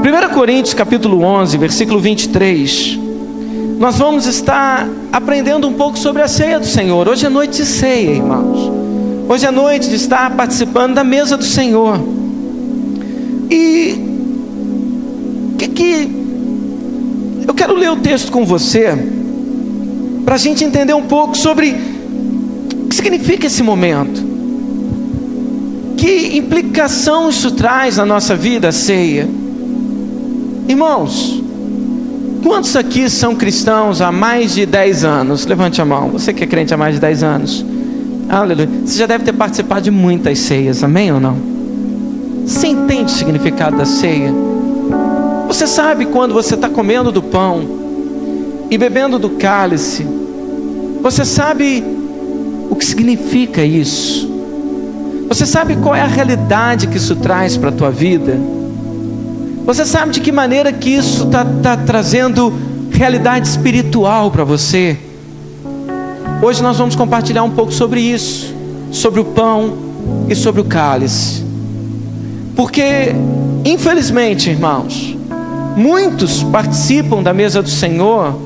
1 Coríntios capítulo 11, versículo 23, nós vamos estar aprendendo um pouco sobre a ceia do Senhor. Hoje é noite de ceia, irmãos. Hoje é noite de estar participando da mesa do Senhor. E eu quero ler o texto com você, para a gente entender um pouco sobre o que significa esse momento, que implicação isso traz na nossa vida, a ceia. Irmãos, quantos aqui são cristãos há mais de 10 anos? Levante a mão. Você que é crente há mais de 10 anos. Aleluia. Você já deve ter participado de muitas ceias, amém ou não? Você entende o significado da ceia? Você sabe quando você está comendo do pão e bebendo do cálice, você sabe o que significa isso? Você sabe qual é a realidade que isso traz para a tua vida? Você sabe de que maneira que isso está trazendo realidade espiritual para você? Hoje nós vamos compartilhar um pouco sobre isso, sobre o pão e sobre o cálice. Porque, infelizmente, irmãos, muitos participam da mesa do Senhor,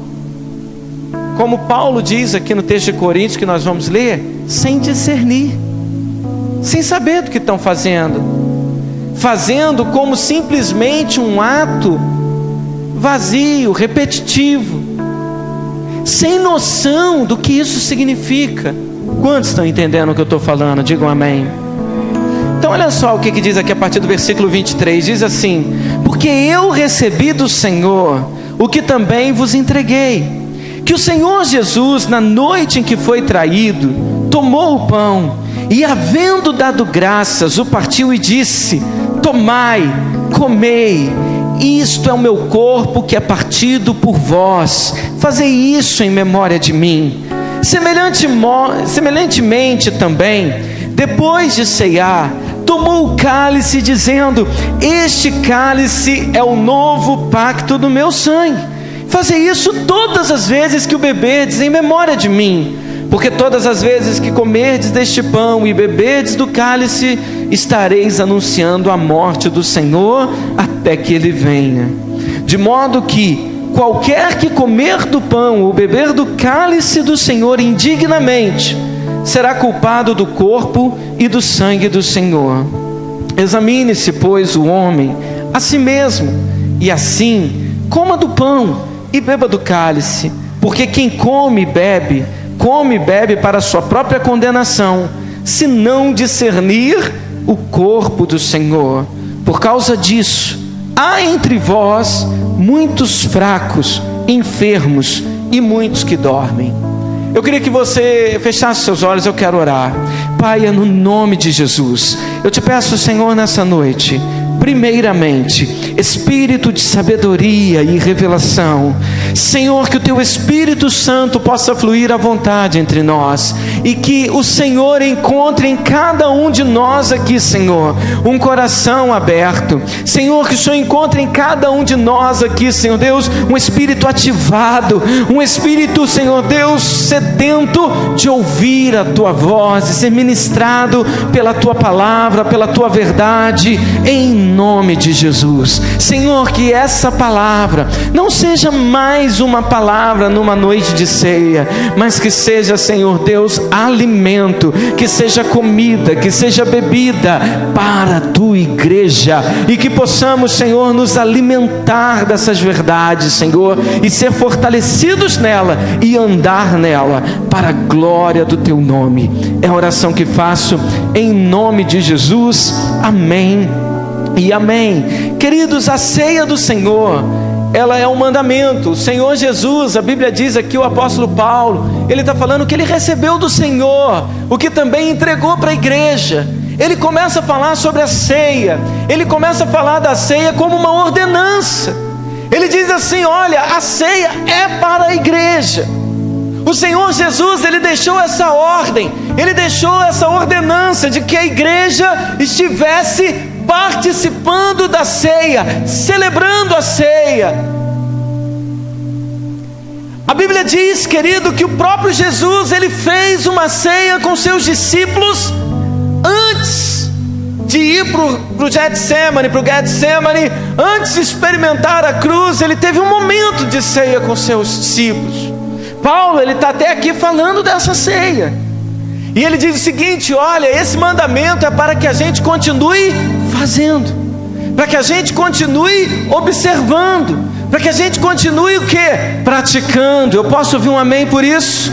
como Paulo diz aqui no texto de Coríntios que nós vamos ler, sem discernir, sem saber do que estão fazendo como simplesmente um ato vazio, repetitivo, sem noção do que isso significa. Quantos estão entendendo o que eu estou falando? Digam amém. Então olha só o que diz aqui a partir do versículo 23, diz assim: porque eu recebi do Senhor o que também vos entreguei, que o Senhor Jesus, na noite em que foi traído, tomou o pão e, havendo dado graças, o partiu e disse: tomai, comei, isto é o meu corpo que é partido por vós, fazei isso em memória de mim. Semelhantemente também, depois de ceiar, tomou o cálice, dizendo: este cálice é o novo pacto do meu sangue, fazei isso todas as vezes que o beberdes em memória de mim. Porque todas as vezes que comerdes deste pão e beberdes do cálice, estareis anunciando a morte do Senhor até que Ele venha. De modo que qualquer que comer do pão ou beber do cálice do Senhor indignamente, será culpado do corpo e do sangue do Senhor. Examine-se, pois, o homem a si mesmo, e assim coma do pão e beba do cálice. Porque quem come e bebe para a sua própria condenação, se não discernir o corpo do Senhor. Por causa disso, há entre vós muitos fracos, enfermos e muitos que dormem. Eu queria que você fechasse seus olhos, eu quero orar. Pai, no nome de Jesus, eu te peço, Senhor, nessa noite, primeiramente, espírito de sabedoria e revelação. Senhor, que o teu Espírito Santo possa fluir à vontade entre nós, e que o Senhor encontre em cada um de nós aqui, Senhor, um coração aberto. Senhor, que o Senhor encontre em cada um de nós aqui, Senhor Deus, um espírito ativado, um espírito, Senhor Deus, sedento de ouvir a tua voz e ser ministrado pela tua palavra, pela tua verdade, em nome de Jesus. Senhor, que essa palavra não seja mais uma palavra numa noite de ceia, mas que seja, Senhor Deus, alimento, que seja comida, que seja bebida para a tua igreja, e que possamos, Senhor, nos alimentar dessas verdades, Senhor, e ser fortalecidos nela e andar nela para a glória do teu nome. É a oração que faço em nome de Jesus. Amém e amém. Queridos, a ceia do Senhor, ela é um mandamento. O Senhor Jesus, a Bíblia diz aqui, o apóstolo Paulo, ele está falando que ele recebeu do Senhor, o que também entregou para a igreja. Ele começa a falar sobre a ceia, ele começa a falar da ceia como uma ordenança. Ele diz assim: olha, a ceia é para a igreja. O Senhor Jesus, ele deixou essa ordem, ele deixou essa ordenança de que a igreja estivesse participando da ceia, celebrando a ceia. A Bíblia diz, querido, que o próprio Jesus, ele fez uma ceia com seus discípulos antes de ir para o Getsemane, antes de experimentar a cruz, ele teve um momento de ceia com seus discípulos. Paulo, ele está até aqui falando dessa ceia, e ele diz o seguinte: olha, esse mandamento é para que a gente continue fazendo, para que a gente continue observando, para que a gente continue o quê? Praticando. Eu posso ouvir um amém por isso?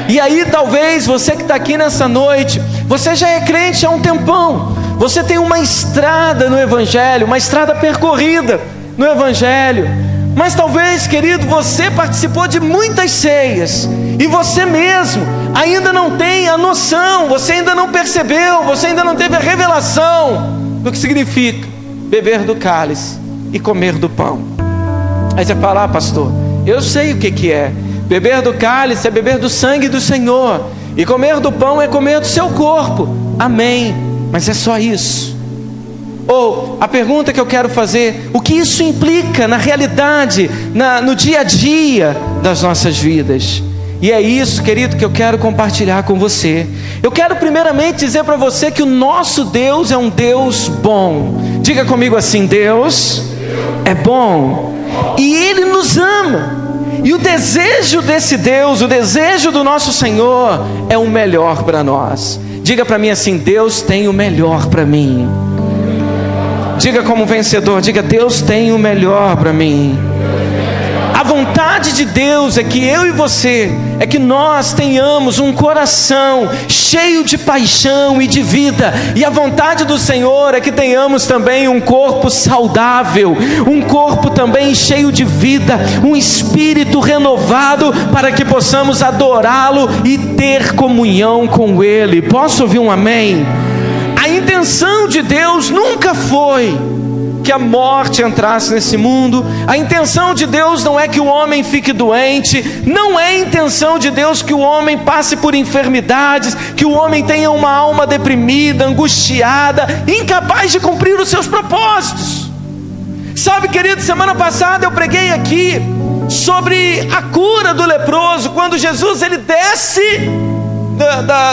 E aí talvez você que está aqui nessa noite, você já é crente há um tempão, você tem uma estrada no Evangelho, uma estrada percorrida no Evangelho, mas talvez, querido, você participou de muitas ceias, e você mesmo ainda não tem a noção, você ainda não percebeu, você ainda não teve a revelação do que significa beber do cálice e comer do pão. Aí você fala: pastor, eu sei o que é. Beber do cálice é beber do sangue do Senhor, e comer do pão é comer do seu corpo. Amém, mas é só isso? Ou a pergunta que eu quero fazer: o que isso implica na realidade, no dia a dia das nossas vidas? E é isso, querido, que eu quero compartilhar com você. Eu quero primeiramente dizer para você que o nosso Deus é um Deus bom. Diga comigo assim: Deus é bom, e Ele nos ama. E o desejo desse Deus, o desejo do nosso Senhor é o melhor para nós. Diga para mim assim: Deus tem o melhor para mim. Diga como vencedor, diga: Deus tem o melhor para mim. A vontade de Deus é que eu e você, é que nós tenhamos um coração cheio de paixão e de vida. E a vontade do Senhor é que tenhamos também um corpo saudável, um corpo também cheio de vida, um espírito renovado, para que possamos adorá-lo e ter comunhão com Ele. Posso ouvir um amém? A intenção de Deus nunca foi que a morte entrasse nesse mundo. A intenção de Deus não é que o homem fique doente, não é a intenção de Deus que o homem passe por enfermidades, que o homem tenha uma alma deprimida, angustiada, incapaz de cumprir os seus propósitos. Sabe, querido, semana passada eu preguei aqui sobre a cura do leproso, quando Jesus ele desce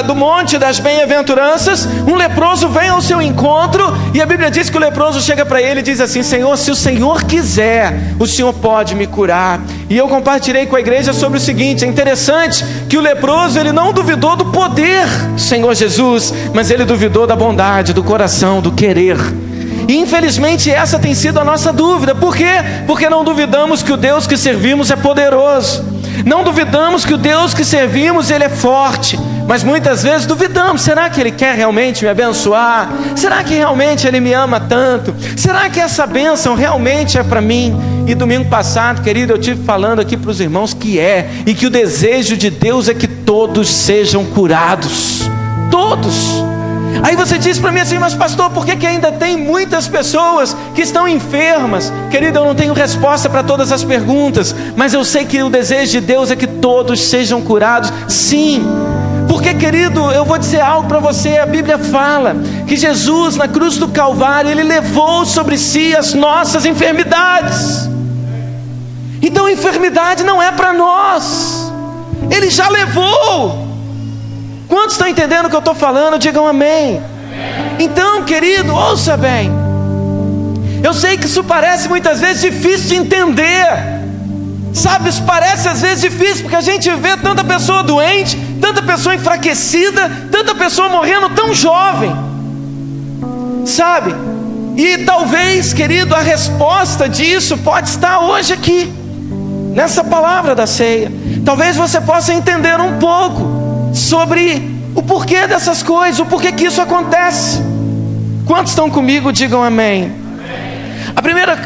do monte das bem-aventuranças, um leproso vem ao seu encontro, e a Bíblia diz que o leproso chega para ele e diz assim: Senhor, se o Senhor quiser, o Senhor pode me curar. E eu compartilhei com a igreja sobre o seguinte: é interessante que o leproso ele não duvidou do poder do Senhor Jesus, mas ele duvidou da bondade, do coração, do querer. E infelizmente essa tem sido a nossa dúvida. Por quê? Porque não duvidamos que o Deus que servimos é poderoso, não duvidamos que o Deus que servimos ele é forte, mas muitas vezes duvidamos: será que Ele quer realmente me abençoar? Será que realmente Ele me ama tanto? Será que essa bênção realmente é para mim? E domingo passado, querido, eu estive falando aqui para os irmãos que e que o desejo de Deus é que todos sejam curados, todos. Aí você diz para mim assim: mas pastor, por que ainda tem muitas pessoas que estão enfermas? Querido, eu não tenho resposta para todas as perguntas, mas eu sei que o desejo de Deus é que todos sejam curados. Sim, porque, querido, eu vou dizer algo para você. A Bíblia fala que Jesus na cruz do Calvário, Ele levou sobre si as nossas enfermidades. Então a enfermidade não é para nós, Ele já levou. Quantos estão entendendo o que eu estou falando? Digam amém. Então, querido, ouça bem. Eu sei que isso parece muitas vezes difícil de entender, sabe, isso parece às vezes difícil, porque a gente vê tanta pessoa doente, tanta pessoa enfraquecida, tanta pessoa morrendo tão jovem, sabe? E talvez, querido, a resposta disso pode estar hoje aqui, nessa palavra da ceia. Talvez você possa entender um pouco sobre o porquê dessas coisas, o porquê que isso acontece. Quantos estão comigo? Digam amém.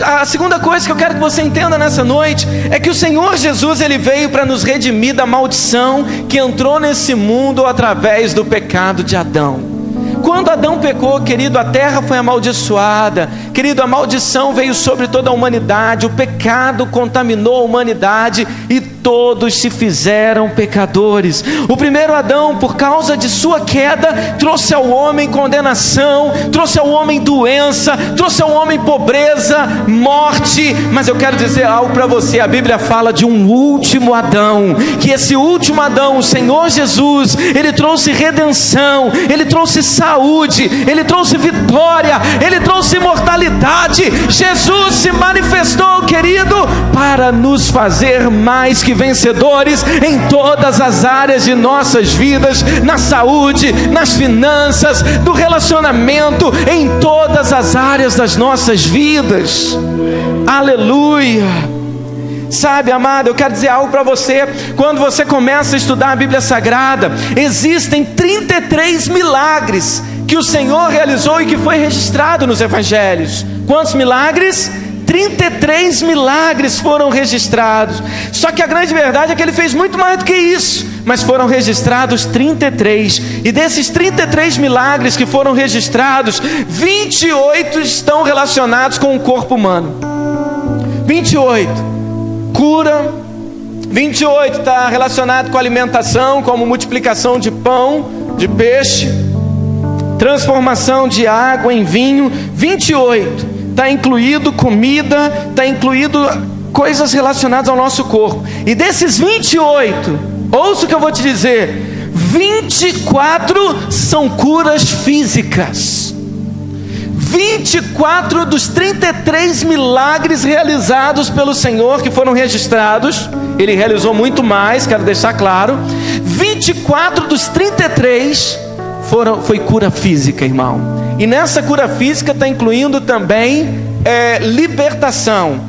A segunda coisa que eu quero que você entenda nessa noite é que o Senhor Jesus ele veio para nos redimir da maldição que entrou nesse mundo através do pecado de Adão. Quando Adão pecou, querido, a terra foi amaldiçoada. Querido, a maldição veio sobre toda a humanidade. O pecado contaminou a humanidade e todos se fizeram pecadores. O primeiro Adão, por causa de sua queda, trouxe ao homem condenação, trouxe ao homem doença, trouxe ao homem pobreza, morte. Mas eu quero dizer algo para você: a Bíblia fala de um último Adão, que esse último Adão, o Senhor Jesus, ele trouxe redenção, ele trouxe saúde, ele trouxe vitória, ele trouxe imortalidade. Jesus se manifestou, querido, para nos fazer mais que vencedores em todas as áreas de nossas vidas, na saúde, nas finanças, do relacionamento, em todas as áreas das nossas vidas. Aleluia! Sabe, amado, eu quero dizer algo para você. Quando você começa a estudar a Bíblia Sagrada, existem 33 milagres que o Senhor realizou e que foi registrado nos Evangelhos. Quantos milagres? 33 milagres foram registrados. Só que a grande verdade é que ele fez muito mais do que isso, mas foram registrados 33. E desses 33 milagres que foram registrados, 28 estão relacionados com o corpo humano. 28, cura. 28 está relacionado com alimentação, como multiplicação de pão, de peixe, transformação de água em vinho. 28 está incluído comida, está incluído coisas relacionadas ao nosso corpo. E desses 28, ouça o que eu vou te dizer, 24 são curas físicas. 24 dos 33 milagres realizados pelo Senhor, que foram registrados, ele realizou muito mais, quero deixar claro. 24 dos 33 foi cura física, irmão. E nessa cura física está incluindo também libertação.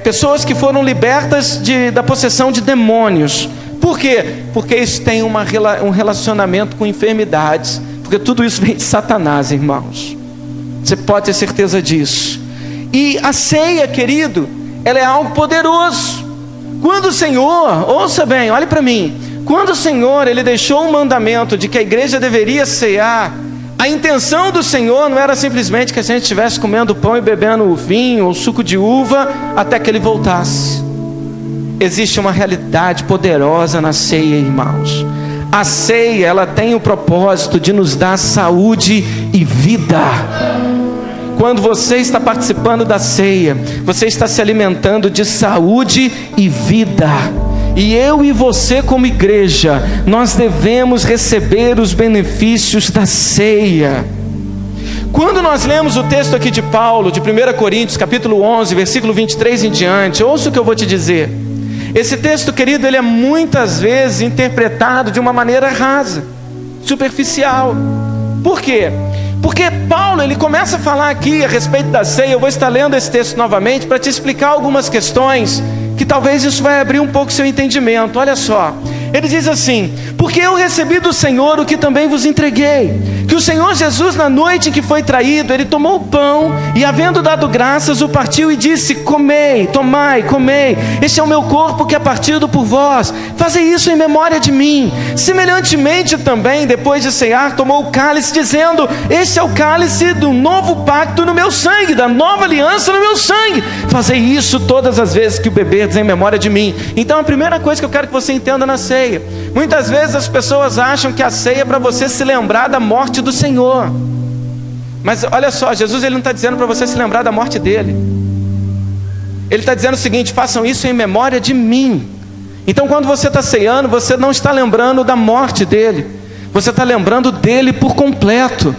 Pessoas que foram libertas da possessão de demônios. Por quê? Porque isso tem um relacionamento com enfermidades. Porque tudo isso vem de Satanás, irmãos. Você pode ter certeza disso. E a ceia, querido, ela é algo poderoso. Quando o Senhor, ouça bem, olhe para mim. Quando o Senhor, ele deixou o mandamento de que a igreja deveria cear, a intenção do Senhor não era simplesmente que a gente estivesse comendo pão e bebendo vinho ou suco de uva até que ele voltasse. Existe uma realidade poderosa na ceia, irmãos. A ceia, ela tem o propósito de nos dar saúde e vida. Quando você está participando da ceia, você está se alimentando de saúde e vida. E eu e você como igreja, nós devemos receber os benefícios da ceia. Quando nós lemos o texto aqui de Paulo, de 1 Coríntios, capítulo 11, versículo 23 em diante, ouça o que eu vou te dizer. Esse texto, querido, ele é muitas vezes interpretado de uma maneira rasa, superficial. Por quê? Porque Paulo, ele começa a falar aqui a respeito da ceia. Eu vou estar lendo esse texto novamente para te explicar algumas questões, que talvez isso vai abrir um pouco seu entendimento. Olha só, ele diz assim: porque eu recebi do Senhor o que também vos entreguei, que o Senhor Jesus, na noite em que foi traído, ele tomou o pão e, havendo dado graças, o partiu e disse: comei, tomai, comei, este é o meu corpo que é partido por vós, fazei isso em memória de mim. Semelhantemente também, depois de cear, tomou o cálice, dizendo: este é o cálice do novo pacto no meu sangue, da nova aliança no meu sangue, fazei isso todas as vezes que o beberdes em memória de mim. Então a primeira coisa que eu quero que você entenda na ceia, muitas vezes as pessoas acham que a ceia é para você se lembrar da morte do Senhor. Mas olha só, Jesus, ele não está dizendo para você se lembrar da morte dele. Ele está dizendo o seguinte: façam isso em memória de mim. Então quando você está ceando, você não está lembrando da morte dele, você está lembrando dele por completo.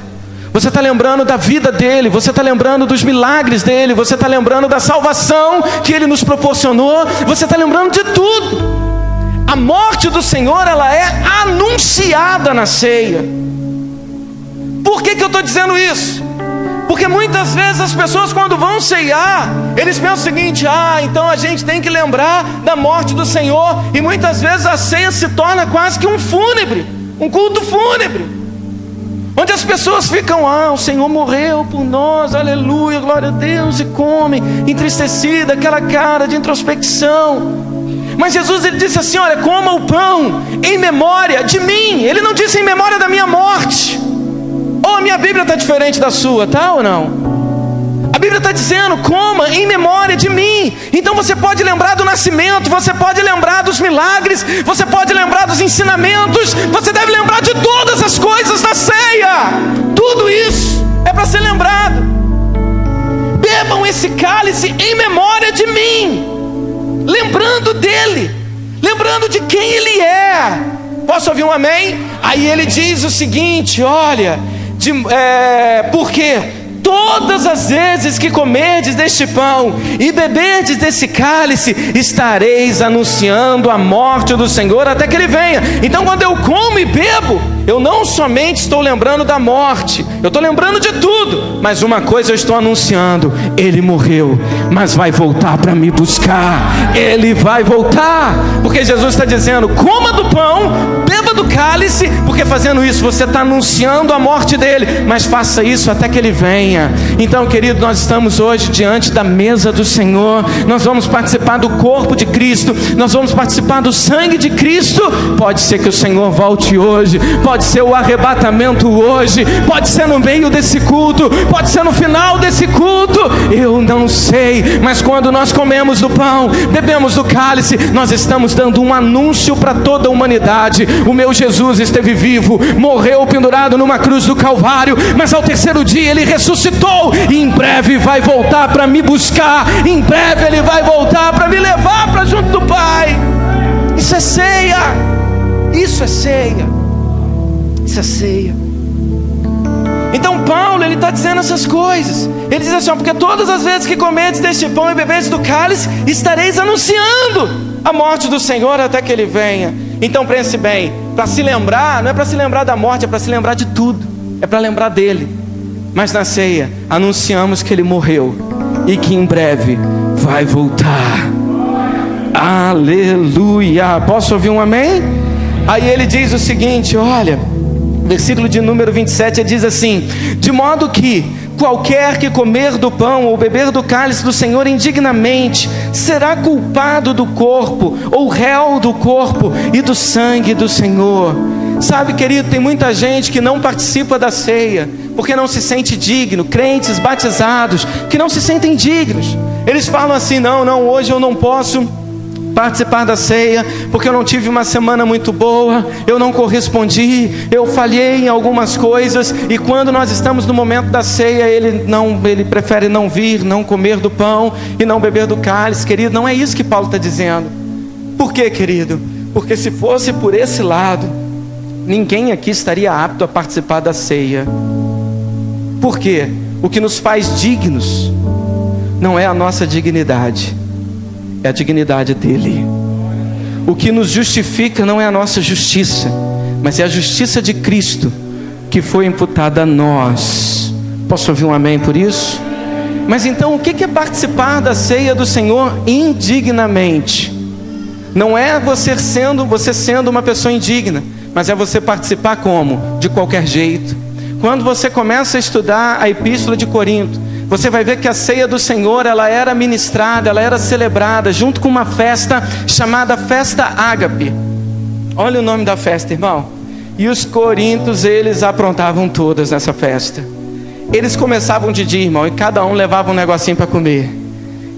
Você está lembrando da vida dele, você está lembrando dos milagres dele, você está lembrando da salvação que ele nos proporcionou, você está lembrando de tudo. A morte do Senhor, ela é anunciada na ceia. Por que eu estou dizendo isso? Porque muitas vezes as pessoas, quando vão ceiar, eles pensam o seguinte: então a gente tem que lembrar da morte do Senhor. E muitas vezes a ceia se torna quase que um fúnebre, um culto fúnebre, onde as pessoas ficam: o Senhor morreu por nós, aleluia, glória a Deus, e comem, entristecida, aquela cara de introspecção. Mas Jesus, ele disse assim: olha, coma o pão em memória de mim. Ele não disse em memória da minha morte. Ou a minha Bíblia está diferente da sua, tá ou não? A Bíblia está dizendo: coma em memória de mim. Então você pode lembrar do nascimento, você pode lembrar dos milagres, você pode lembrar dos ensinamentos, você deve lembrar de todas as coisas da ceia. Tudo isso é para ser lembrado. Bebam esse cálice em memória de mim, lembrando dele, lembrando de quem ele é. Posso ouvir um amém? Aí ele diz o seguinte: olha, porque todas as vezes que comerdes deste pão e beberdes desse cálice, estareis anunciando a morte do Senhor até que ele venha. Então quando eu como e bebo, eu não somente estou lembrando da morte, eu estou lembrando de tudo, mas uma coisa eu estou anunciando: ele morreu, mas vai voltar para me buscar. Ele vai voltar, porque Jesus está dizendo: coma do pão, beba do cálice, porque fazendo isso você está anunciando a morte dele, mas faça isso até que ele venha. Então, querido, nós estamos hoje diante da mesa do Senhor, nós vamos participar do corpo de Cristo, nós vamos participar do sangue de Cristo. Pode ser que o Senhor volte hoje, pode ser o arrebatamento hoje, pode ser no meio desse culto, pode ser no final desse culto, eu não sei, mas quando nós comemos do pão, bebemos do cálice, nós estamos dando um anúncio para toda a humanidade: o meu Jesus esteve vivo, morreu pendurado numa cruz do Calvário, mas ao terceiro dia ele ressuscitou, e em breve vai voltar para me buscar, em breve ele vai voltar para me levar para junto do Pai. Isso é ceia, isso é ceia, isso é ceia. Então Paulo, ele está dizendo essas coisas. Ele diz assim: porque todas as vezes que comerdes deste pão e beberdes do cálice, estareis anunciando a morte do Senhor até que ele venha. Então pense bem, para se lembrar, não é para se lembrar da morte, é para se lembrar de tudo, é para lembrar dele. Mas na ceia anunciamos que ele morreu e que em breve vai voltar. Aleluia. Posso ouvir um amém? Aí ele diz o seguinte, olha, versículo de número 27, ele diz assim: de modo que qualquer que comer do pão ou beber do cálice do Senhor indignamente será culpado do corpo, ou réu do corpo e do sangue do Senhor. Sabe, querido, tem muita gente que não participa da ceia porque não se sente digno. Crentes batizados que não se sentem dignos. Eles falam assim: não, hoje eu não posso participar da ceia porque eu não tive uma semana muito boa, eu não correspondi, eu falhei em algumas coisas. E quando nós estamos no momento da ceia, ele prefere não vir, não comer do pão e não beber do cálice. Querido, não é isso que Paulo está dizendo. Por quê, querido? Porque se fosse por esse lado, ninguém aqui estaria apto a participar da ceia. Por quê? O que nos faz dignos não é a nossa dignidade, é a dignidade dele. O que nos justifica não é a nossa justiça, mas é a justiça de Cristo que foi imputada a nós. Posso ouvir um amém por isso? Mas então, o que é participar da ceia do Senhor indignamente? Não é você sendo uma pessoa indigna, mas é você participar como? De qualquer jeito. Quando você começa a estudar a Epístola de Corinto, você vai ver que a ceia do Senhor, ela era ministrada, ela era celebrada junto com uma festa chamada Festa Ágape. Olha o nome da festa, irmão. E os coríntios, eles aprontavam todas nessa festa. Eles começavam de dia, irmão, e cada um levava um negocinho para comer.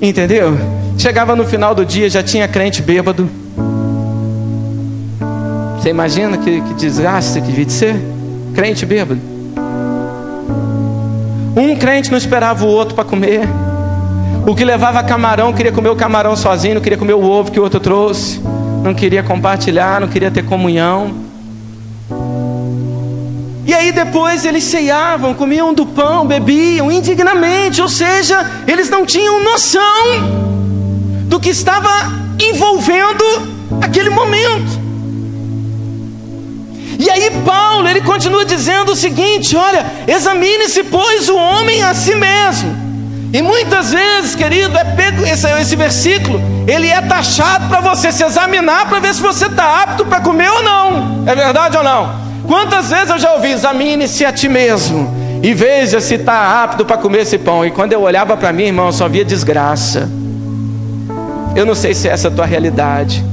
Entendeu? Chegava no final do dia, já tinha crente bêbado. Você imagina que desgaste que devia de ser? Crente bêbado. Um crente não esperava o outro para comer. O que levava camarão queria comer o camarão sozinho, não queria comer o ovo que o outro trouxe, não queria compartilhar, não queria ter comunhão. E aí depois eles ceiavam, comiam do pão, bebiam indignamente, ou seja, eles não tinham noção do que estava envolvendo aquele momento. E aí Paulo, ele continua dizendo o seguinte, olha, examine-se pois o homem a si mesmo. E muitas vezes, querido, esse versículo, ele é taxado para você se examinar, para ver se você está apto para comer ou não. É verdade ou não? Quantas vezes eu já ouvi: examine-se a ti mesmo e veja se está apto para comer esse pão. E quando eu olhava para mim, irmão, eu só via desgraça. Eu não sei se essa é a tua realidade,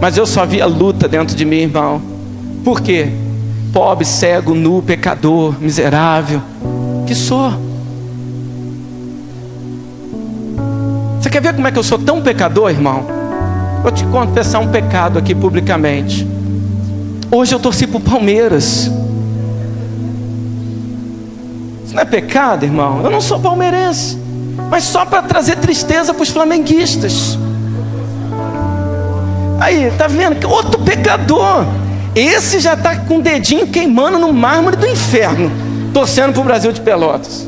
mas eu só via luta dentro de mim, irmão. Por quê? Pobre, cego, nu, pecador, miserável que sou. Você quer ver como é que eu sou tão pecador, irmão? Vou te confessar um pecado aqui publicamente. Hoje eu torci pro Palmeiras. Isso não é pecado, irmão? Eu não sou palmeirense, mas só para trazer tristeza para os flamenguistas. Aí, tá vendo? Outro pecador. Esse já está com o dedinho queimando no mármore do inferno, torcendo para o Brasil de Pelotas.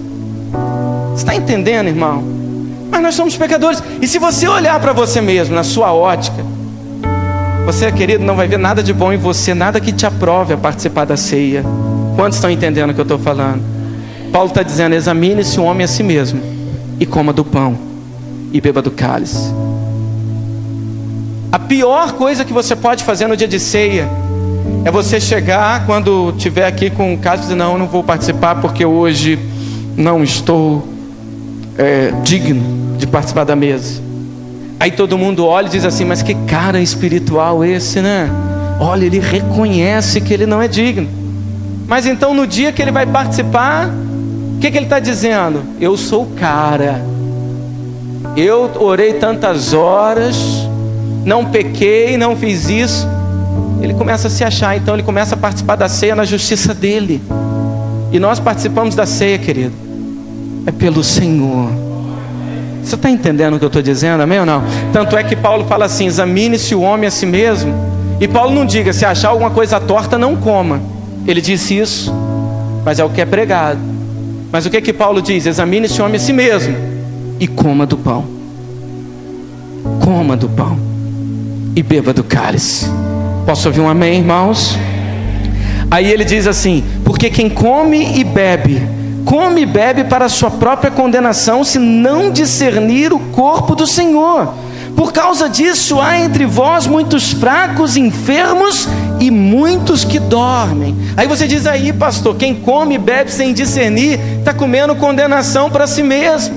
Você está entendendo, irmão? Mas nós somos pecadores. E se você olhar para você mesmo, na sua ótica, você, querido, não vai ver nada de bom em você, nada que te aprove a participar da ceia. Quantos estão entendendo o que eu estou falando? Paulo está dizendo: examine-se o homem a si mesmo, e coma do pão, e beba do cálice. A pior coisa que você pode fazer no dia de ceia é você chegar, quando estiver aqui com o cálice, e dizer: não, eu não vou participar porque hoje não estou digno de participar da mesa. Aí todo mundo olha e diz assim: mas que cara espiritual esse, né? Olha, ele reconhece que ele não é digno. Mas então no dia que ele vai participar, o que ele está dizendo? Eu sou o cara, eu orei tantas horas, não pequei, não fiz isso. Ele começa a se achar, então ele começa a participar da ceia na justiça dele. E nós participamos da ceia, querido, é pelo Senhor. Você está entendendo o que eu estou dizendo, amém ou não? Tanto é que Paulo fala assim: examine-se o homem a si mesmo. E Paulo não diga: se achar alguma coisa torta, não coma. Ele disse isso, mas é o que é pregado. Mas o que Paulo diz? Examine-se o homem a si mesmo e coma do pão. Coma do pão e beba do cálice. Posso ouvir um amém, irmãos? Aí ele diz assim: porque quem come e bebe para a sua própria condenação, se não discernir o corpo do Senhor. Por causa disso há entre vós muitos fracos, enfermos e muitos que dormem. Aí você diz: aí, pastor, quem come e bebe sem discernir está comendo condenação para si mesmo.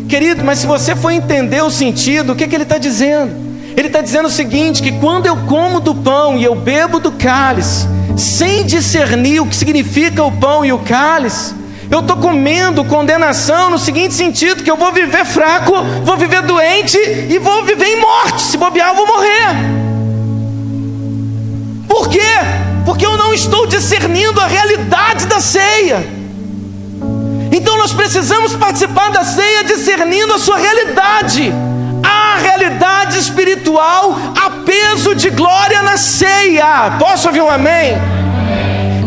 Querido, mas se você for entender o sentido, o que ele está dizendo? Ele está dizendo o seguinte: que quando eu como do pão e eu bebo do cálice, sem discernir o que significa o pão e o cálice, eu estou comendo condenação no seguinte sentido: que eu vou viver fraco, vou viver doente e vou viver em morte. Se bobear, eu vou morrer. Por quê? Porque eu não estou discernindo a realidade da ceia. Então nós precisamos participar da ceia discernindo a sua realidade. A realidade espiritual, a peso de glória na ceia. Posso ouvir um amém?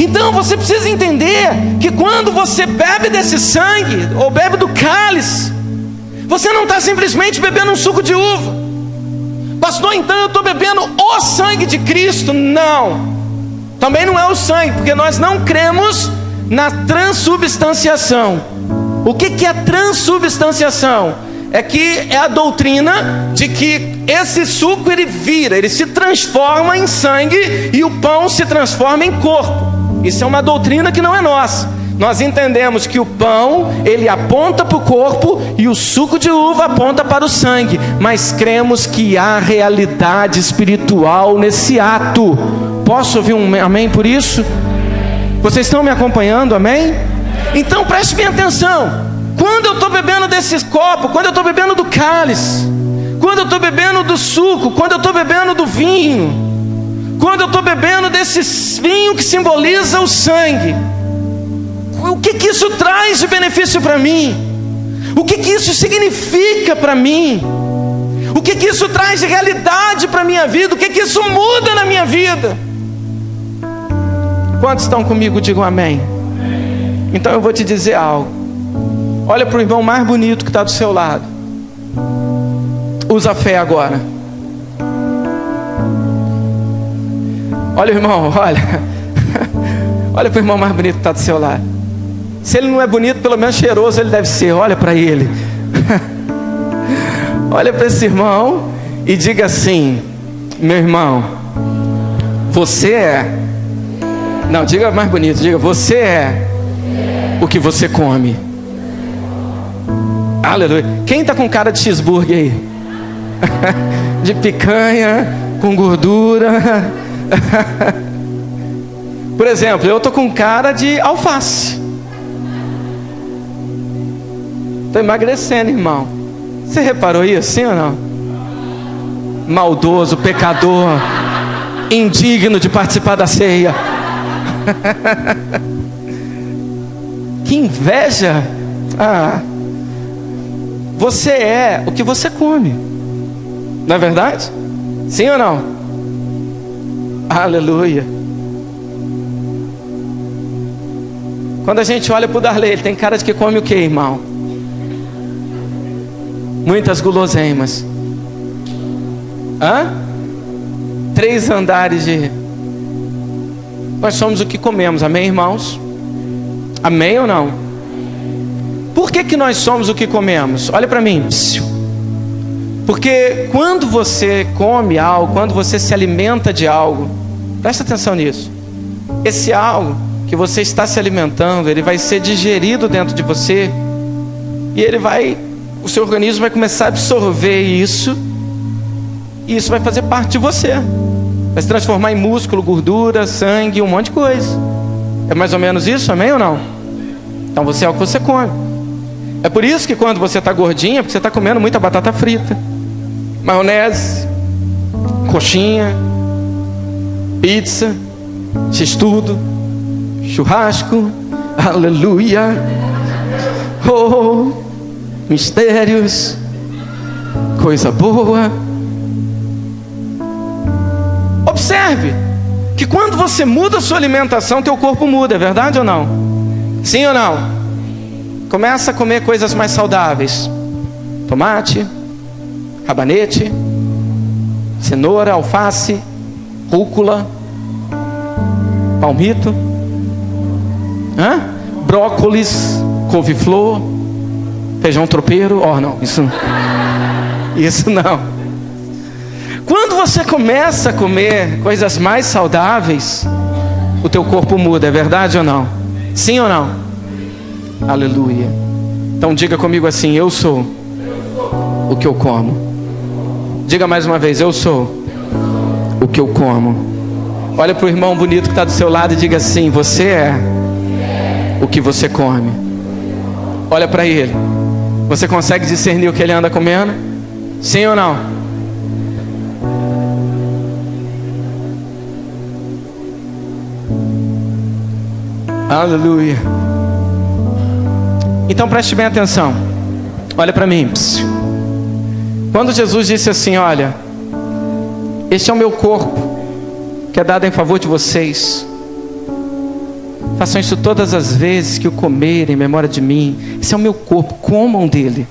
Então você precisa entender que quando você bebe desse sangue, ou bebe do cálice, você não está simplesmente bebendo um suco de uva. Pastor, então eu estou bebendo o sangue de Cristo. Não, também não é o sangue, porque nós não cremos na transubstanciação. O que é transubstanciação? É a doutrina de que esse suco ele se transforma em sangue e o pão se transforma em corpo. Isso é uma doutrina que não é nossa. Nós entendemos que o pão, ele aponta para o corpo e o suco de uva aponta para o sangue. Mas cremos que há realidade espiritual nesse ato. Posso ouvir um amém por isso? Vocês estão me acompanhando, amém? Então preste bem atenção. Quando eu estou bebendo desses copos, quando eu estou bebendo do cálice, quando eu estou bebendo do suco, quando eu estou bebendo do vinho, quando eu estou bebendo desse vinho que simboliza o sangue, o que isso traz de benefício para mim? O que isso significa para mim? O que isso traz de realidade para a minha vida? O que isso muda na minha vida? Quantos estão comigo? Digam amém. Então eu vou te dizer algo. Olha para o irmão mais bonito que está do seu lado. Usa fé agora. Olha, irmão, olha. Olha para o irmão mais bonito que está do seu lado. Se ele não é bonito, pelo menos cheiroso ele deve ser. Olha para ele. Olha para esse irmão e diga assim: meu irmão, você é... Não, diga mais bonito. Diga: você é o que você come. Aleluia. Quem está com cara de cheeseburger aí? De picanha, com gordura. Por exemplo, eu estou com cara de alface. Estou emagrecendo, irmão. Você reparou isso, sim ou não? Maldoso, pecador, indigno de participar da ceia. Que inveja! Você é o que você come, não é verdade? Sim ou não? Aleluia! Quando a gente olha para o Darley, ele tem cara de que come o que, irmão? Muitas guloseimas. 3 andares de... Nós somos o que comemos, amém, irmãos? Amém ou não? Por que nós somos o que comemos? Olha para mim. Porque quando você come algo, quando você se alimenta de algo, presta atenção nisso. Esse algo que você está se alimentando, ele vai ser digerido dentro de você. E o seu organismo vai começar a absorver isso. E isso vai fazer parte de você. Vai se transformar em músculo, gordura, sangue, um monte de coisa. É mais ou menos isso, amém ou não? Então você é o que você come. É por isso que quando você está gordinha, porque você está comendo muita batata frita, maionese, coxinha, pizza, x-tudo, churrasco, aleluia, mistérios, coisa boa. Observe que quando você muda a sua alimentação, teu corpo muda, é verdade ou não? Sim ou não? Começa a comer coisas mais saudáveis. Tomate, rabanete, cenoura, alface, rúcula, palmito, brócolis, couve-flor, feijão tropeiro. Não, isso não. Quando você começa a comer coisas mais saudáveis, o teu corpo muda, é verdade ou não? Sim ou não? Aleluia. Então diga comigo assim: eu sou o que eu como. Diga mais uma vez: eu sou o que eu como. Olha para o irmão bonito que está do seu lado e diga assim: você é o que você come. Olha para ele. Você consegue discernir o que ele anda comendo? Sim ou não? Aleluia. Então preste bem atenção. Olha para mim. Quando Jesus disse assim: olha, este é o meu corpo, que é dado em favor de vocês. Façam isso todas as vezes que o comerem em memória de mim. Esse é o meu corpo, comam dele.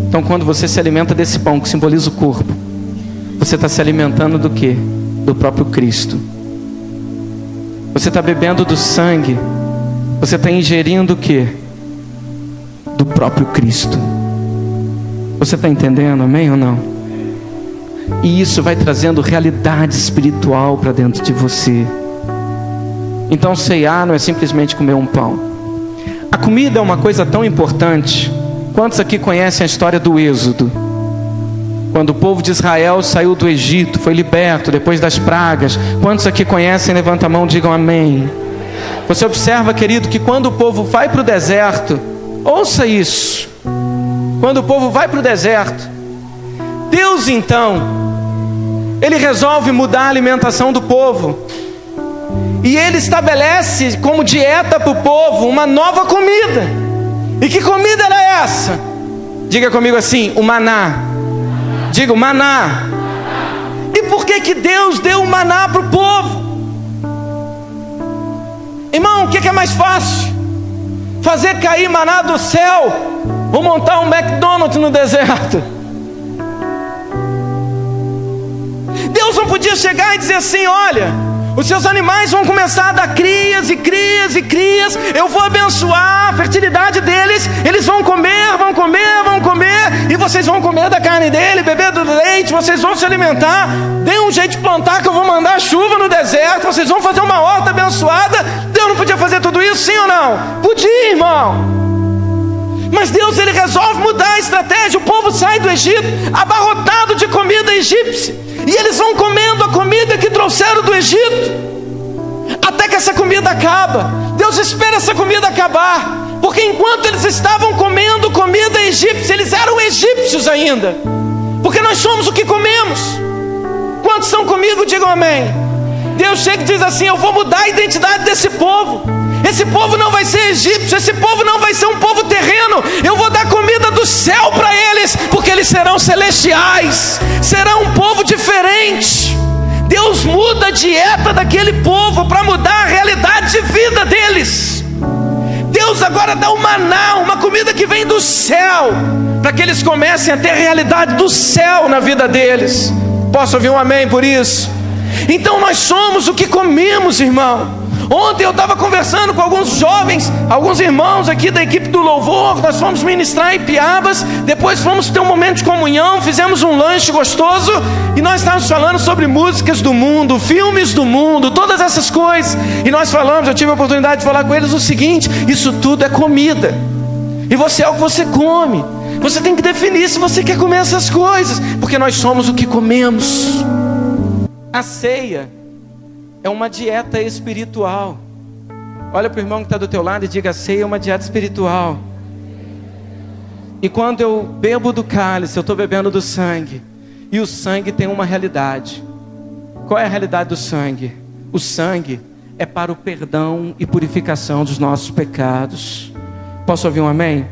Então quando você se alimenta desse pão que simboliza o corpo, você está se alimentando do quê? Do próprio Cristo. Você está bebendo do sangue. Você está ingerindo o quê? Do próprio Cristo. Você está entendendo, amém ou não? E isso vai trazendo realidade espiritual para dentro de você. Então ceiar não é simplesmente comer um pão. A comida é uma coisa tão importante. Quantos aqui conhecem a história do Êxodo? Quando o povo de Israel saiu do Egito, foi liberto depois das pragas. Quantos aqui conhecem? Levanta a mão, digam amém. Você observa, querido, que quando o povo vai para o deserto, ouça isso. Quando o povo vai para o deserto, Deus então, Ele resolve mudar a alimentação do povo. E Ele estabelece como dieta para o povo uma nova comida. E que comida era essa? Diga comigo assim: o maná. Diga o maná. E por que Deus deu o maná para o povo? Irmão, o que é mais fácil? Fazer cair maná do céu ou montar um McDonald's no deserto? Deus não podia chegar e dizer assim: olha, os seus animais vão começar a dar crias e crias e crias, eu vou abençoar a fertilidade deles, eles vão comer, vão comer, vão comer, e vocês vão comer da carne dele, beber do leite, vocês vão se alimentar. Dê um jeito de plantar que eu vou mandar chuva no deserto, vocês vão fazer uma horta abençoada. Deus não podia fazer tudo isso, sim ou não? Podia, irmão. Mas Deus, Ele resolve mudar a estratégia. O povo sai do Egito abarrotado de comida egípcia, e eles vão comendo a comida que trouxeram do Egito, até que essa comida acaba. Deus espera essa comida acabar, porque enquanto eles estavam comendo comida egípcia, eles eram egípcios. comemos ainda, porque nós somos o que comemos. Quantos são comigo? Digam amém. Deus chega e diz assim: eu vou mudar a identidade desse povo. Esse povo não vai ser egípcio, esse povo não vai ser um povo terreno. Eu vou dar comida do céu para eles, porque eles serão celestiais, serão um povo diferente. Deus muda a dieta daquele povo para mudar a realidade de vida deles. Deus agora dá um maná, uma comida que vem do céu, para que eles comecem a ter a realidade do céu na vida deles. Posso ouvir um amém por isso? Então nós somos o que comemos, irmão. Ontem eu estava conversando com alguns jovens, alguns irmãos aqui da equipe do louvor. Nós fomos ministrar em Piabas, depois fomos ter um momento de comunhão, fizemos um lanche gostoso, e nós estávamos falando sobre músicas do mundo, filmes do mundo, todas essas coisas. E nós falamos, eu tive a oportunidade de falar com eles o seguinte: isso tudo é comida, e você é o que você come. Você tem que definir se você quer comer essas coisas, porque nós somos o que comemos. A ceia é uma dieta espiritual. Olha para o irmão que está do teu lado e diga: a ceia é uma dieta espiritual. E quando eu bebo do cálice, eu estou bebendo do sangue. E o sangue tem uma realidade. Qual é a realidade do sangue? O sangue é para o perdão e purificação dos nossos pecados. Posso ouvir um amém?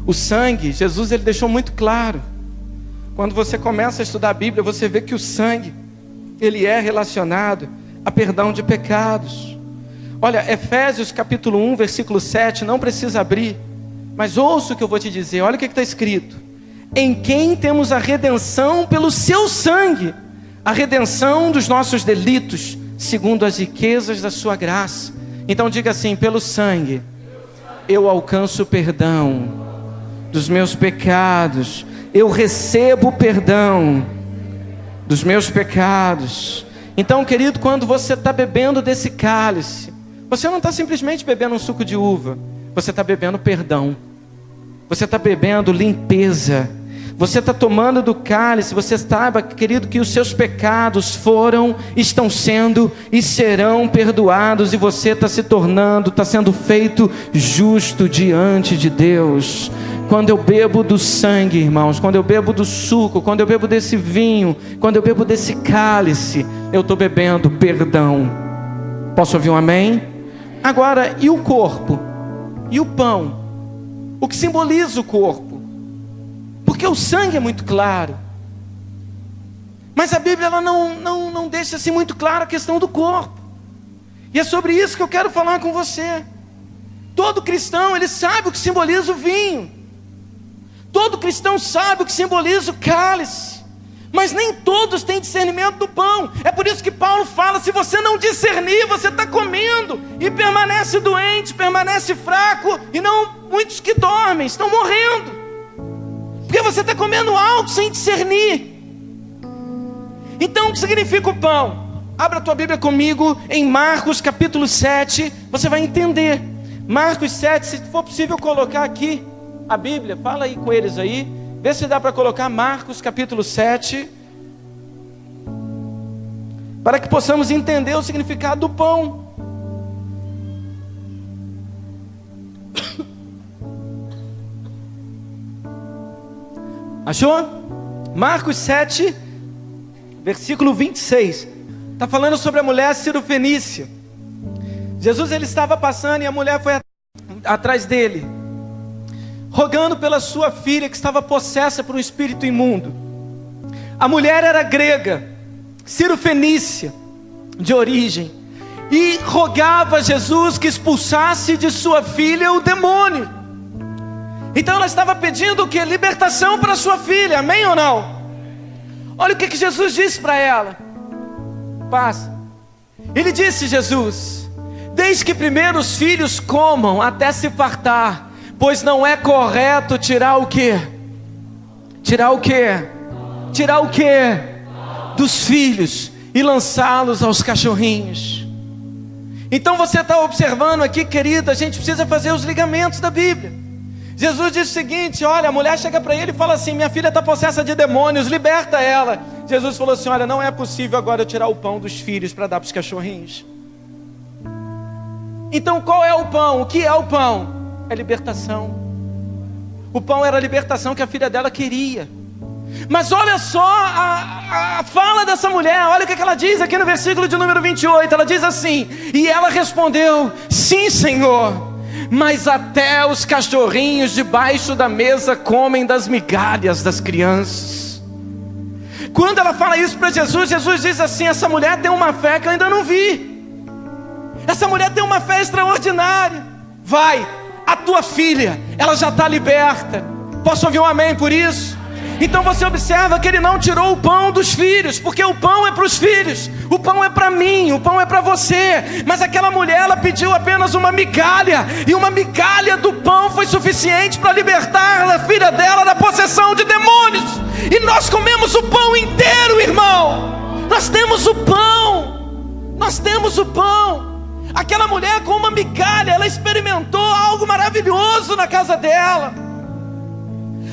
O sangue, Jesus ele deixou muito claro. Quando você começa a estudar a Bíblia, você vê que o sangue, ele é relacionado a perdão de pecados. Olha, Efésios capítulo 1, versículo 7, não precisa abrir, mas ouça o que eu vou te dizer. Olha o que está escrito: em quem temos a redenção pelo seu sangue, a redenção dos nossos delitos, segundo as riquezas da sua graça. Então diga assim: pelo sangue eu alcanço perdão dos meus pecados, eu recebo perdão dos meus pecados. Então, querido, quando você está bebendo desse cálice, você não está simplesmente bebendo um suco de uva, você está bebendo perdão, você está bebendo limpeza, você está tomando do cálice. Você saiba, querido, que os seus pecados foram, estão sendo e serão perdoados, e você está se tornando, está sendo feito justo diante de Deus. Quando eu bebo do sangue, irmãos, quando eu bebo do suco, quando eu bebo desse vinho, quando eu bebo desse cálice, eu estou bebendo perdão. Posso ouvir um amém? Agora, e o corpo? E o pão? O que simboliza o corpo? Porque o sangue é muito claro, mas a Bíblia ela não deixa assim muito clara a questão do corpo. E é sobre isso que eu quero falar com você. Todo cristão, ele sabe o que simboliza o vinho. Todo cristão sabe o que simboliza o cálice, mas nem todos têm discernimento do pão. É por isso que Paulo fala: se você não discernir, você está comendo e permanece doente, permanece fraco, e não muitos que dormem, estão morrendo, porque você está comendo algo sem discernir. Então, o que significa o pão? Abra a tua Bíblia comigo em Marcos capítulo 7, você vai entender. Marcos 7, se for possível colocar aqui a Bíblia, fala aí com eles aí, vê se dá para colocar Marcos capítulo 7, para que possamos entender o significado do pão. Achou? Marcos 7, versículo 26, está falando sobre a mulher cirofenícia. Jesus ele estava passando e a mulher foi atrás dele, rogando pela sua filha que estava possessa por um espírito imundo. A mulher era grega, cirofenícia de origem, e rogava a Jesus que expulsasse de sua filha o demônio. Então ela estava pedindo o que? Libertação para sua filha, amém ou não? Olha o que Jesus disse para ela. Passa. Ele disse, Jesus: desde que primeiro os filhos comam até se fartar, pois não é correto tirar o quê? Tirar o quê? Tirar o quê? Dos filhos e lançá-los aos cachorrinhos. Então você está observando aqui, querida, a gente precisa fazer os ligamentos da Bíblia. Jesus diz o seguinte: olha, a mulher chega para ele e fala assim: minha filha está possessa de demônios, liberta ela. Jesus falou assim: olha, não é possível agora eu tirar o pão dos filhos para dar para os cachorrinhos. Então qual é o pão? O que é o pão? É libertação. O pão era a libertação que a filha dela queria. Mas olha só a fala dessa mulher. Olha o que ela diz aqui no versículo de número 28. Ela diz assim: e ela respondeu: sim, Senhor, mas até os cachorrinhos debaixo da mesa comem das migalhas das crianças. Quando ela fala isso para Jesus, Jesus diz assim: essa mulher tem uma fé que eu ainda não vi. Essa mulher tem uma fé extraordinária. Vai, a tua filha, ela já está liberta. Posso ouvir um amém por isso? Então você observa que ele não tirou o pão dos filhos, porque o pão é para os filhos, o pão é para mim, o pão é para você. Mas aquela mulher, ela pediu apenas uma migalha, e uma migalha do pão foi suficiente para libertar a filha dela da possessão de demônios. E nós comemos o pão inteiro, irmão. Nós temos o pão, nós temos o pão. Aquela mulher com uma migalha, ela experimentou algo maravilhoso na casa dela.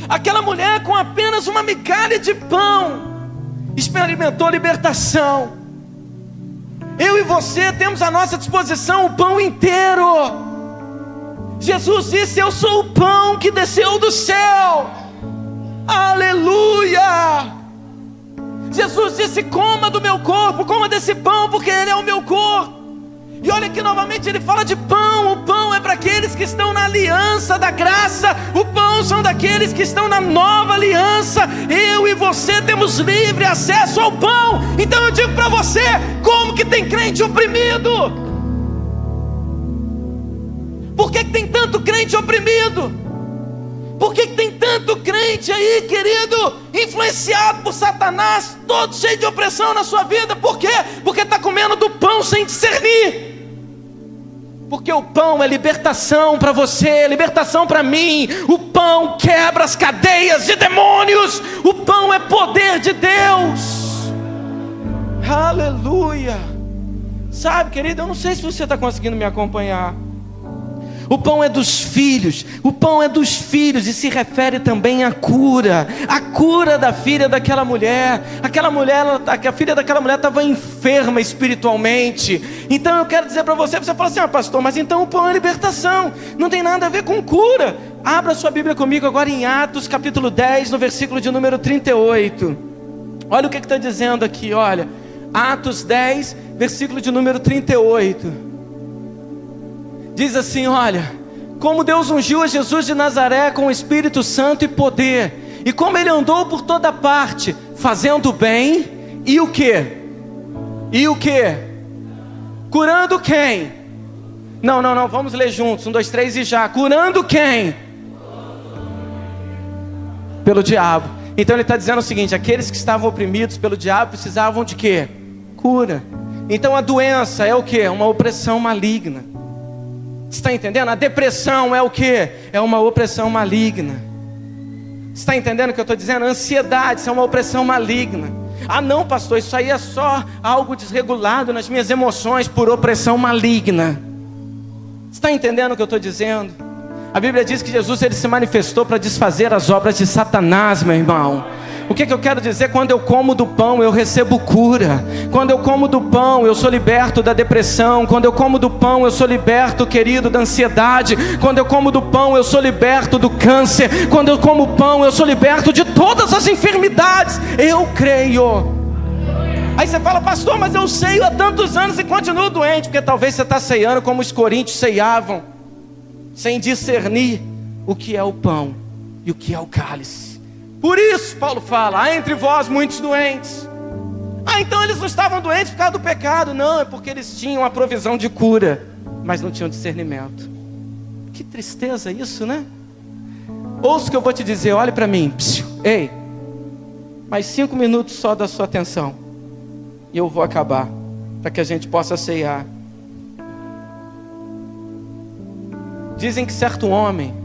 Aquela mulher com apenas uma migalha de pão experimentou libertação. Eu e você temos à nossa disposição o pão inteiro. Jesus disse: eu sou o pão que desceu do céu. Aleluia! Jesus disse: coma do meu corpo, coma desse pão, porque ele é o meu corpo. E olha que novamente ele fala de pão. O pão é para aqueles que estão na aliança da graça. O pão são daqueles que estão na nova aliança. Eu e você temos livre acesso ao pão. Então eu digo para você: como que tem crente oprimido? Por que tem tanto crente oprimido? Por que tem tanto crente aí, querido, influenciado por Satanás, todo cheio de opressão na sua vida? Por quê? Porque está comendo do pão sem discernir. Porque o pão é libertação para você, libertação para mim. O pão quebra as cadeias de demônios. O pão é poder de Deus. Aleluia. Sabe, querido, eu não sei se você está conseguindo me acompanhar. O pão é dos filhos, o pão é dos filhos, e se refere também à cura. A cura da filha daquela mulher. A filha daquela mulher estava enferma espiritualmente. Então eu quero dizer para você, você fala assim: pastor, mas então o pão é libertação, não tem nada a ver com cura. Abra sua Bíblia comigo agora em Atos capítulo 10, no versículo de número 38. Olha o que está dizendo aqui, olha. Atos 10, versículo de número 38. Diz assim: olha, como Deus ungiu a Jesus de Nazaré com o Espírito Santo e poder, e como ele andou por toda parte, fazendo bem, e o quê? E o quê? Curando quem? Não, vamos ler juntos, 1, 2, 3 e já. Curando quem? Pelo diabo. Então ele está dizendo o seguinte: aqueles que estavam oprimidos pelo diabo precisavam de quê? Cura. Então a doença é o quê? Uma opressão maligna. Está entendendo? A depressão é o quê? É uma opressão maligna. Está entendendo o que eu estou dizendo? A ansiedade, isso é uma opressão maligna. Ah não, pastor, isso aí é só algo desregulado nas minhas emoções por opressão maligna. Está entendendo o que eu estou dizendo? A Bíblia diz que Jesus ele se manifestou para desfazer as obras de Satanás, meu irmão. O que eu quero dizer? Quando eu como do pão, eu recebo cura. Quando eu como do pão, eu sou liberto da depressão. Quando eu como do pão, eu sou liberto, querido, da ansiedade. Quando eu como do pão, eu sou liberto do câncer. Quando eu como pão, eu sou liberto de todas as enfermidades. Eu creio. Aí você fala: pastor, mas eu ceio há tantos anos e continuo doente. Porque talvez você está ceando como os coríntios ceiavam, sem discernir o que é o pão e o que é o cálice. Por isso Paulo fala: há entre vós muitos doentes. Então eles não estavam doentes por causa do pecado. Não, é porque eles tinham a provisão de cura, mas não tinham discernimento. Que tristeza isso, né? Ouça o que eu vou te dizer, olhe para mim. Ei, mais 5 minutos só da sua atenção, e eu vou acabar, para que a gente possa ceiar. Dizem que certo homem,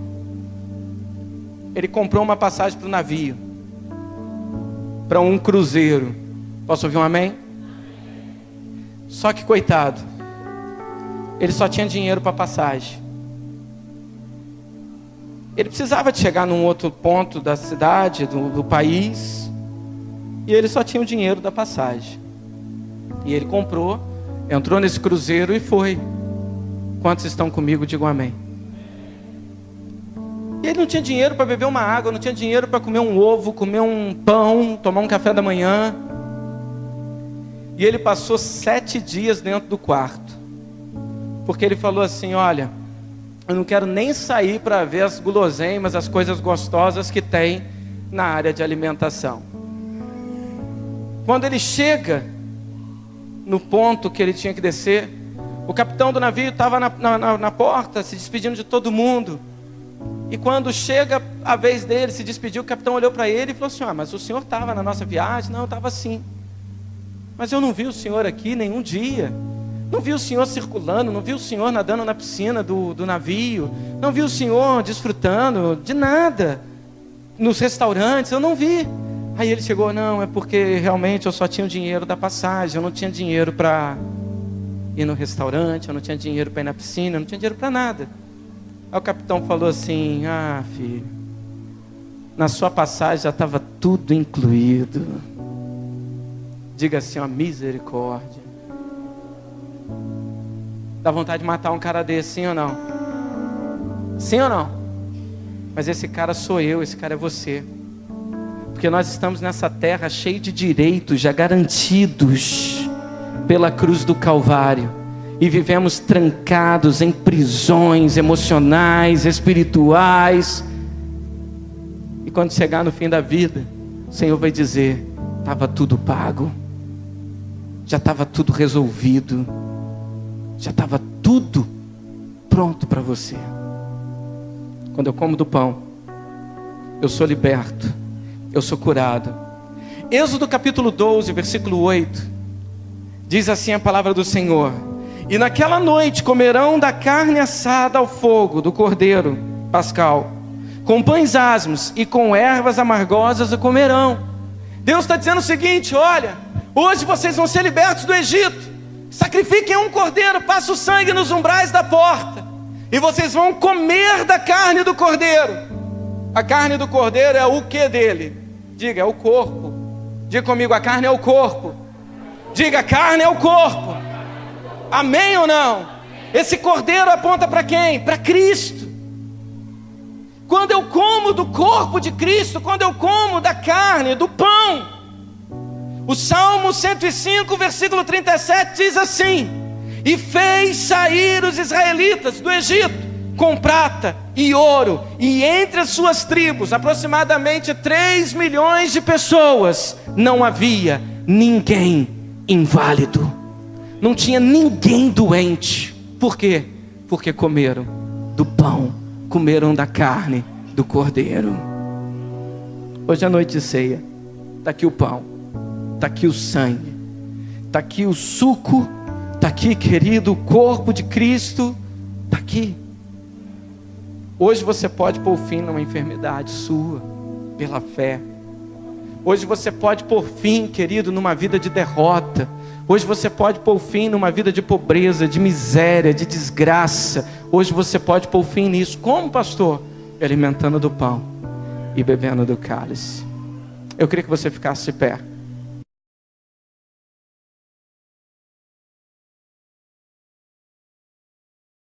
ele comprou uma passagem para o navio, para um cruzeiro. Posso ouvir um amém? Só que coitado, ele só tinha dinheiro para passagem. Ele precisava de chegar num outro ponto da cidade, do país, e ele só tinha o dinheiro da passagem. E ele comprou, entrou nesse cruzeiro e foi. Quantos estão comigo? Digam amém. E ele não tinha dinheiro para beber uma água, não tinha dinheiro para comer um ovo, comer um pão, tomar um café da manhã. E ele passou 7 dias dentro do quarto, porque ele falou assim: olha, eu não quero nem sair para ver as guloseimas, as coisas gostosas que tem na área de alimentação. Quando ele chega no ponto que ele tinha que descer, o capitão do navio estava na porta, se despedindo de todo mundo. E quando chega a vez dele se despedir, o capitão olhou para ele e falou assim: mas o senhor estava na nossa viagem? Não, eu estava sim. Mas eu não vi o senhor aqui nenhum dia. Não vi o senhor circulando, não vi o senhor nadando na piscina do navio, não vi o senhor desfrutando de nada nos restaurantes, eu não vi. Aí ele chegou: não, é porque realmente eu só tinha o dinheiro da passagem, eu não tinha dinheiro para ir no restaurante, eu não tinha dinheiro para ir na piscina, eu não tinha dinheiro para nada. Aí o capitão falou assim: filho, na sua passagem já estava tudo incluído. Diga assim: misericórdia. Dá vontade de matar um cara desse, sim ou não? Sim ou não? Mas esse cara sou eu, esse cara é você. Porque nós estamos nessa terra cheia de direitos já garantidos pela cruz do Calvário. E vivemos trancados em prisões emocionais, espirituais. E quando chegar no fim da vida, o Senhor vai dizer: estava tudo pago. Já estava tudo resolvido. Já estava tudo pronto para você. Quando eu como do pão, eu sou liberto, eu sou curado. Êxodo capítulo 12, versículo 8, diz assim a palavra do Senhor: e naquela noite comerão da carne assada ao fogo do cordeiro pascal, com pães asmos e com ervas amargosas a comerão. Deus está dizendo o seguinte: olha, hoje vocês vão ser libertos do Egito. Sacrifiquem um cordeiro, passa o sangue nos umbrais da porta, e vocês vão comer da carne do cordeiro. A carne do cordeiro é o que dele? Diga: é o corpo. Diga comigo: a carne é o corpo. Diga: a carne é o corpo. Amém ou não? Esse cordeiro aponta para quem? Para Cristo. Quando eu como do corpo de Cristo, quando eu como da carne, do pão, o Salmo 105, versículo 37 diz assim: e fez sair os israelitas do Egito com prata e ouro, e entre as suas tribos, aproximadamente 3 milhões de pessoas, não havia ninguém inválido, não tinha ninguém doente. Por quê? Porque comeram do pão, comeram da carne do cordeiro. Hoje é noite de ceia. Está aqui o pão, está aqui o sangue, está aqui o suco, está aqui, querido, o corpo de Cristo, está aqui. Hoje você pode pôr fim numa enfermidade sua, pela fé. Hoje você pode pôr fim, querido, numa vida de derrota. Hoje você pode pôr fim numa vida de pobreza, de miséria, de desgraça. Hoje você pode pôr fim nisso. Como, pastor? Alimentando do pão e bebendo do cálice. Eu queria que você ficasse de pé.